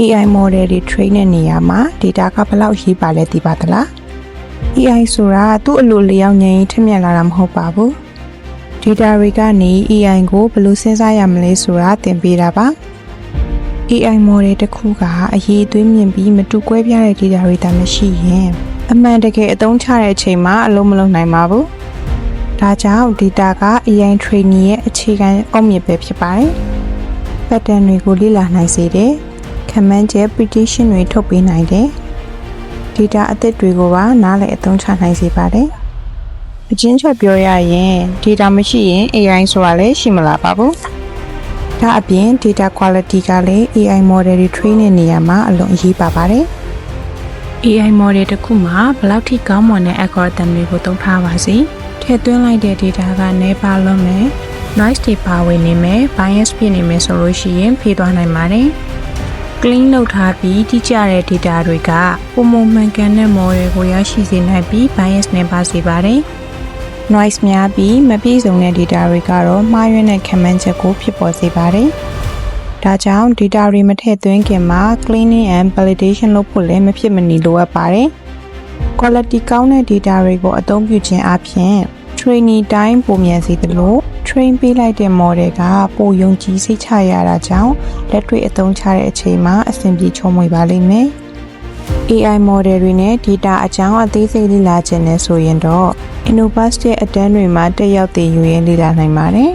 AI model တွေ train တဲ့နေရာမှာ data ကဘယ်လောက်ရေးပါလဲသိပါသလား AI ဆိုတာသူ့အလိုလျောက်ငြိမ်းထက်မြက်လာတာမဟုတ်ပါဘူး data တွေကနေ AI ကိုဘယ်လိုစဉ်းစားရမလဲဆိုတာသင်ပေးတာပါ AI model တစ်ခုကအရေးအသွေးမြင့်ပြီးမတူကွဲပြားတဲ့ data တွေသာမရှိရင်အမှန်တကယ်အသုံးချတဲ့အချိန်မှာအလုံးမလုံးနိုင်ပါဘူးဒါကြောင့် data က AI training ရဲ့အခြေခံအုတ်မြစ်ပဲဖြစ်ပါတယ် pattern တွေကိုလေ့လာနိုင်စေတယ်ခန့်မှန်းချက် prediction တွေထုတ်ပေးနိုင်တယ် data အသစ်တွေကိုပါနားလည်အသုံးချနိုင်စေပါတယ်အချင်းချက်ပြောရရင် data မရှိရင် AI ဆိုတာလည်းရှိမလာပါဘူးဒါအပြင် data quality ကလည်း AI model တွေ train တဲ့နေရာမှာအလွန်အရေးပါပါတယ် AI model တစ်ခုမှာဘယ်လောက်ထိကောင်းမွန်တဲ့ algorithm တွေကိုသုံးထားပါစေထည့်သွင်းလိုက်တဲ့ data ကနည်းပါးလွန်းမယ် noise တွေပါဝင်နေမယ် bias ဖြစ်နေမယ်ဆိုလို့ရှိရင်ဖြေသွားနိုင်ပါတယ် clean လုပ်ထားပြီးတိကျတဲ့ data တွေကပုံမှန်ကန်တဲ့ model ကိုရရှိစေနိုင်ပြီး bias နဲ့ပါစေပါတယ် noise များပြီးမပြည့်စုံတဲ့ data တွေကတော့မှားယွင်းတဲ့ခန့်မှန်းချက်ကိုဖြစ်ပေါ်စေပါတယ်ဒါကြောင့် data တွေမထည့်သွင်းခင်မှာ cleaning and validation လုပ်ဖို့လည်းမဖြစ်မနေလိုအပ်ပါတယ် quality ကောင်းတဲ့ data တွေကိုအသုံးပြုခြင်းအပြင် training တိုင်းပုံမြန်စေသလို train ပေးလိုက်တဲ့ model ကပိုယုံကြည်စိတ်ချရတာကြောင့်လက်တွေ့အသုံးချတဲ့အချိန်မှာအဆင်ပြေချုံးမွေပါလိမ့်မယ် AI model တွေနဲ့ data အကြောင်းအသေးစိတ်လေ့လာခြင်းနဲ့ဆိုရင်တော့ Innovast ရဲ့အတန်းတွေမှာတက်ရောက်တည်ယူရင်းလေ့လာနိုင်ပါတယ်